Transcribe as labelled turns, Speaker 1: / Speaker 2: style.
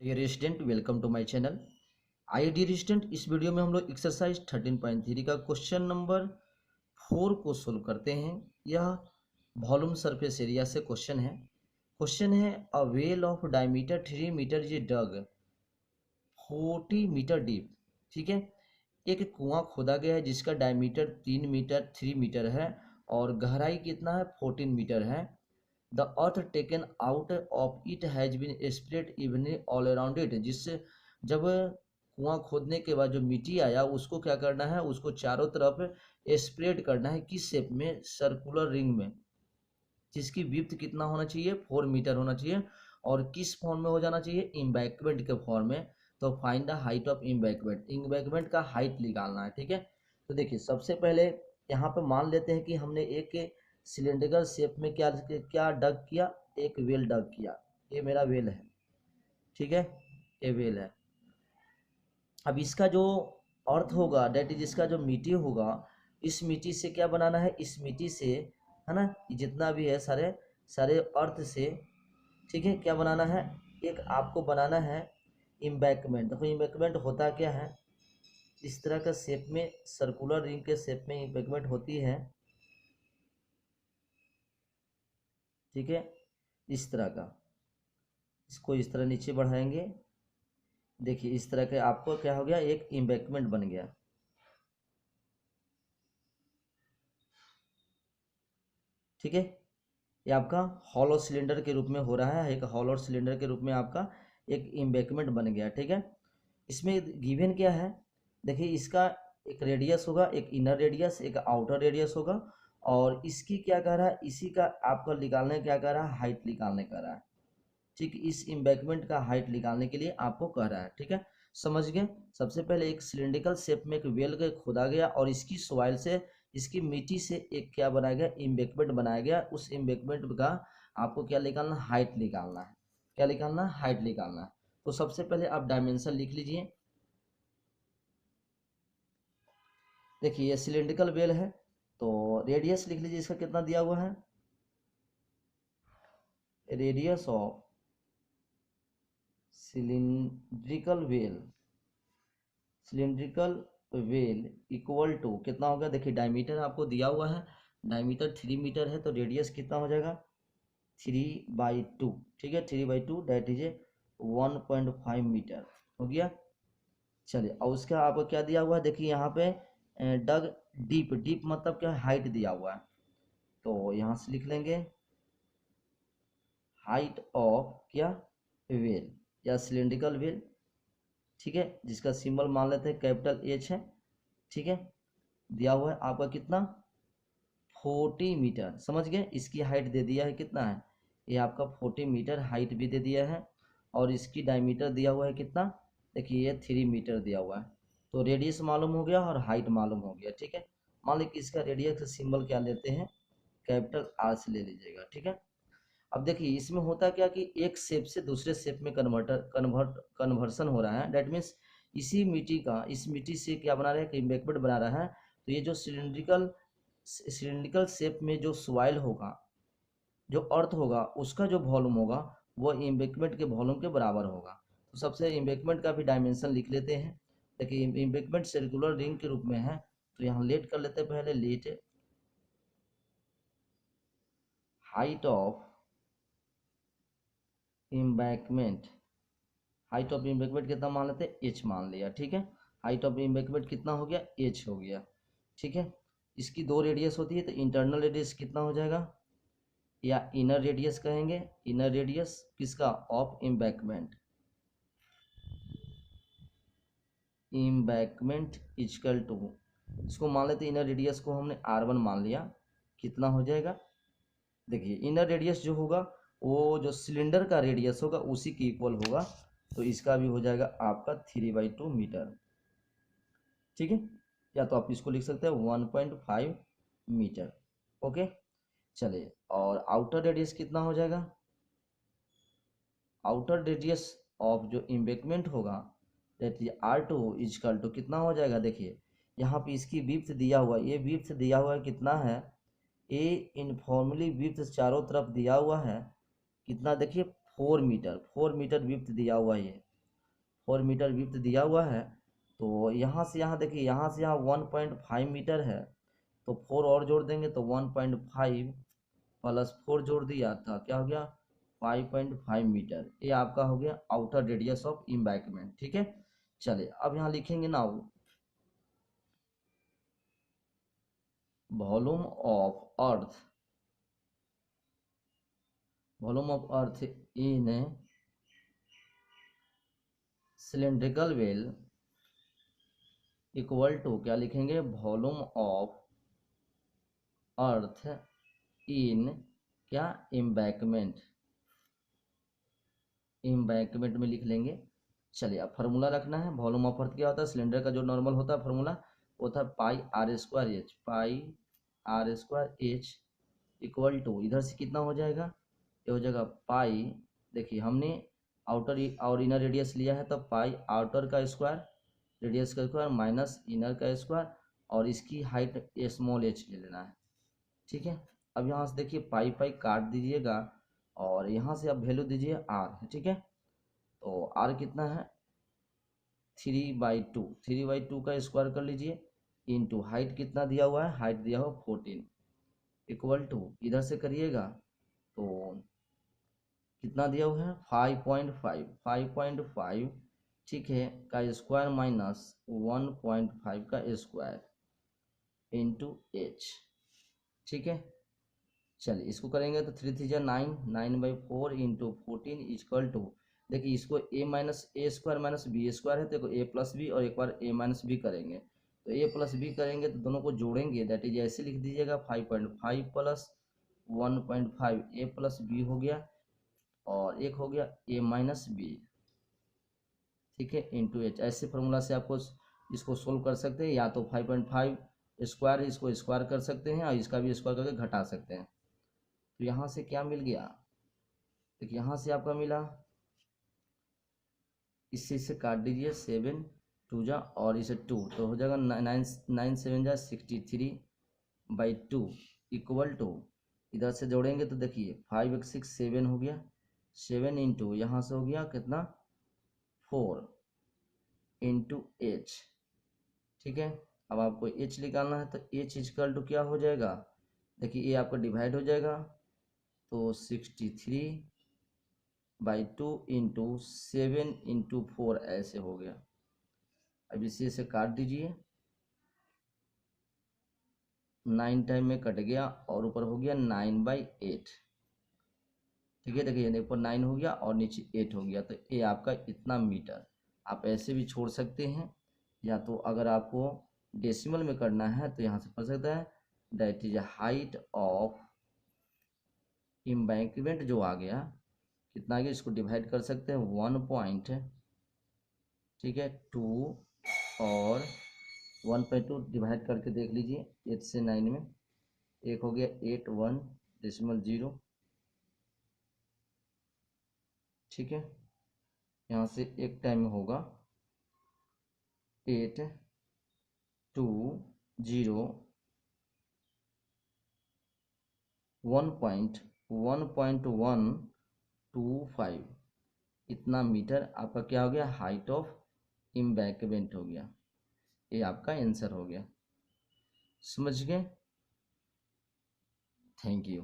Speaker 1: Dear student, welcome to my channel. आइए dear student, इस video में हम लोग एक्सरसाइज 13.3 का क्वेश्चन नंबर 4 को सोल्व करते हैं। यह वॉल्यूम सरफेस एरिया से क्वेश्चन है a well of diameter 3 metre is dug 40 metre deep. ठीक है, एक कुआं खोदा गया है जिसका डायमीटर 3 मीटर है और गहराई कितना है 14 मीटर है। The earth taken out of it has been spread evenly all around it. जिससे जब कुआं खोदने के बाद जो मिट्टी आया उसको क्या करना है, उसको चारों तरफ स्प्रेड करना है। किस शेप में? सर्कुलर रिंग में, जिसकी विड्थ कितना होना चाहिए 4 मीटर होना चाहिए। और किस फॉर्म में हो जाना चाहिए? इम्बैकमेंट के फॉर्म में। तो find the height of embankment का हाइट निकालना है। ठीक है, तो देखिए सबसे पहले यहाँ पे मान लेते हैं कि हमने एक सिलेंड्रिकल शेप में क्या क्या डग किया, एक वेल डग किया। ये मेरा वेल है, ठीक है, ये वेल है। अब इसका जो अर्थ होगा, डेट इज इसका जो मिट्टी होगा, इस मिट्टी से क्या बनाना है, इस मिट्टी से, है ना, जितना भी है सारे सारे अर्थ से, ठीक है, क्या बनाना है, एक आपको बनाना है इम्बैकमेंट। देखो इम्बैकमेंट होता क्या है, इस तरह का शेप में, सर्कुलर रिंग के शेप में इम्बैकमेंट होती है। ठीक है, इस तरह का, इसको इस तरह नीचे बढ़ाएंगे। देखिए इस तरह के आपको क्या हो गया, एक इम्बैकमेंट बन गया। ठीक है, ये आपका हॉलो सिलेंडर के रूप में हो रहा है, एक हॉलो सिलेंडर के रूप में आपका एक इम्बैकमेंट बन गया। ठीक है, इसमें गिवन क्या है, देखिए इसका एक रेडियस होगा, एक इनर रेडियस, एक आउटर रेडियस होगा। और इसकी क्या कह रहा है, इसी का आपको निकालने क्या कह रहा है, हाइट निकालने कह रहा है। ठीक, इस इम्बैकमेंट का हाइट निकालने के लिए आपको कह रहा है। ठीक है, समझ गए। सबसे पहले एक सिलेंड्रिकल शेप में एक वेल के खोदा गया और इसकी सॉइल से, इसकी मिट्टी से एक क्या बनाया गया, इम्बैकमेंट बनाया गया। उस इम्बैकमेंट का आपको क्या निकालना, हाइट निकालना है। क्या निकालना है, हाइट निकालना है। तो सबसे पहले आप डायमेंशन लिख लीजिए। देखिए ये सिलेंड्रिकल वेल है, तो रेडियस लिख लीजिए, इसका कितना दिया हुआ है, radius of cylindrical well equal to कितना होगा, देखिए डायमीटर आपको दिया हुआ है, डायमीटर 3 मीटर है, तो रेडियस कितना हो जाएगा 3/2। ठीक है, 3/2 डेट इज 1.5 मीटर हो गया। चलिए, और उसका आपको क्या दिया हुआ है, देखिए यहाँ पे डग डीप, डीप मतलब क्या, हाइट दिया हुआ है। तो यहाँ से लिख लेंगे हाइट ऑफ क्या, वेल या सिलेंड्रिकल वेल। ठीक है, जिसका सिंबल मान लेते हैं कैपिटल एच है। ठीक है, दिया हुआ है आपका कितना 40 मीटर, समझ गए। इसकी हाइट दे दिया है कितना है, ये आपका 40 मीटर हाइट भी दे दिया है। और इसकी डायमीटर दिया हुआ है कितना, देखिए ये 3 मीटर दिया हुआ है। तो रेडियस मालूम हो गया और हाइट मालूम हो गया। ठीक है, मान लीजिए इसका रेडियस का सिंबल क्या लेते हैं, कैपिटल आर से ले लीजिएगा। ठीक है, अब देखिए इसमें होता क्या कि एक शेप से दूसरे शेप में कन्वर्सन हो रहा है। डेट मीन्स इसी मिट्टी का, इस मिट्टी से क्या बना रहा है, कि इम्बैकमेंट बना रहा है। तो ये जो सिलिंड्रिकल शेप में जो सॉइल होगा, जो अर्थ होगा, उसका जो वॉल्यूम होगा वो इम्बैकमेंट के वॉल्यूम के बराबर होगा। तो सबसे इम्बैकमेंट का भी डायमेंशन लिख लेते हैं। देखिए इम्बैकमेंट सर्कुलर रिंग के रूप में है, तो यहाँ लेट कर लेते हैं पहले, let height of embankment, height of embankment कितना मान लेते हैं, एच मान लिया। ठीक है, हाइट ऑफ इम्बैकमेंट कितना हो गया, एच हो गया। ठीक है, इसकी दो रेडियस होती है, तो इंटरनल रेडियस कितना हो जाएगा, या इनर रेडियस कहेंगे, इनर रेडियस किसका, of embankment, embankment is equal to, इसको मान लेते हैं, इनर रेडियस को हमने R1 मान लिया। कितना हो जाएगा, देखिए इनर रेडियस जो होगा वो जो सिलेंडर का रेडियस होगा उसी के इक्वल होगा। तो इसका भी हो जाएगा आपका 3/2 मीटर। ठीक है, या तो आप इसको लिख सकते हैं 1.5 मीटर। ओके, चलिए, और आउटर रेडियस कितना हो जाएगा, आउटर रेडियस ऑफ जो इम्बैकमेंट होगा that is R2 is equal to कितना हो जाएगा, देखिए यहाँ पे इसकी विड्थ दिया हुआ है, ये विड्थ दिया हुआ है कितना है, ए इनफॉर्मली विड्थ चारों तरफ दिया हुआ है कितना, देखिए 4 मीटर, 4 मीटर विड्थ दिया हुआ है ये। 4 मीटर विड्थ दिया हुआ है, तो यहाँ से यहाँ देखिए, यहाँ से यहाँ 1.5 मीटर है, तो 4 और जोड़ देंगे तो 1.5 प्लस 4 जोड़ दिया था, क्या हो गया 5.5 मीटर। ये आपका हो गया आउटर रेडियस ऑफ एम्बैंकमेंट। ठीक है, चलिए अब यहाँ लिखेंगे now volume of earth in cylindrical well equal to, क्या लिखेंगे, वॉल्यूम ऑफ अर्थ इन क्या एम्बैंकमेंट में लिख लेंगे। चलिए अब फार्मूला रखना है। वॉल्यूम ऑफ अर्थ क्या होता है, सिलेंडर का जो नॉर्मल होता है फार्मूला वो था pi r square h equal to, इधर से कितना हो जाएगा, ये हो जाएगा पाई, देखिए हमने आउटर और इनर रेडियस लिया है, तो पाई आउटर का स्क्वायर रेडियस का स्क्वायर माइनस इनर का स्क्वायर, और इसकी हाइट स्मॉल एच ले लेना है। ठीक है, अब यहाँ से देखिए पाई पाई काट दीजिएगा और यहाँ से अब वैल्यू दीजिए आर। ठीक है, तो आर कितना है 3/2, 3/2 का स्क्वायर कर लीजिए, इनटू हाइट कितना दिया हुआ है, हाइट दिया हुआ 14 इक्वल टू, इधर से करिएगा तो कितना दिया हुआ है 5.5 ठीक है का स्क्वायर माइनस 1.5 का स्क्वायर इंटू एच। ठीक है, चलिए इसको करेंगे तो 3 3 9, 9/4 इंटू 14 इक्वल टू, देखिए इसको a minus A square minus B square है, तो देखो a प्लस बी और एक बार a माइनस बी करेंगे, तो a प्लस बी करेंगे तो दोनों को जोड़ेंगे, दैट इज ऐसे लिख दीजिएगा 5.5 प्लस 1.5 a प्लस बी हो गया, और एक हो गया a माइनस बी। ठीक है, इंटू एच। ऐसे फॉर्मूला से आपको इसको सोल्व कर सकते हैं, या तो 5.5 स्क्वायर इसको स्क्वायर कर सकते हैं और इसका भी स्क्वायर करके घटा सकते हैं। तो यहाँ से क्या मिल गया, देखिए यहाँ से आपका मिला, इससे काट दीजिए 7 2 जा और इसे 2, तो हो जाएगा 9 7 जा 63/2 इक्वल टू, इधर से जोड़ेंगे तो देखिए 5 1 6 7 हो गया, 7 इंटू यहाँ से हो गया कितना 4 इंटू एच। ठीक है, अब आपको एच निकालना है, तो एच इक्वल टू क्या हो जाएगा, देखिए ये आपका डिवाइड हो जाएगा, तो 63/2 इंटू 7 इंटू 4 ऐसे हो गया। अब इसे से काट दीजिए, 9 टाइम में कट गया और ऊपर हो गया 9/8। ठीक है, देखिए ऊपर 9 हो गया और नीचे 8 हो गया, तो ये आपका इतना मीटर। आप ऐसे भी छोड़ सकते हैं, या तो अगर आपको डेसिमल में करना है तो यहाँ से पढ़ सकता है, that is height of embankment जो आ गया, कितना आ गया, इसको डिवाइड कर सकते हैं 1 पॉइंट, ठीक है 2 और 1/2 डिवाइड करके देख लीजिए 8 से 9 में, एक हो गया 81.0। ठीक है, यहाँ से एक टाइम में होगा 1.25 इतना मीटर आपका क्या हो गया, हाइट ऑफ एम्बैंकमेंट हो गया। ये आपका आंसर हो गया, समझ गए, थैंक यू।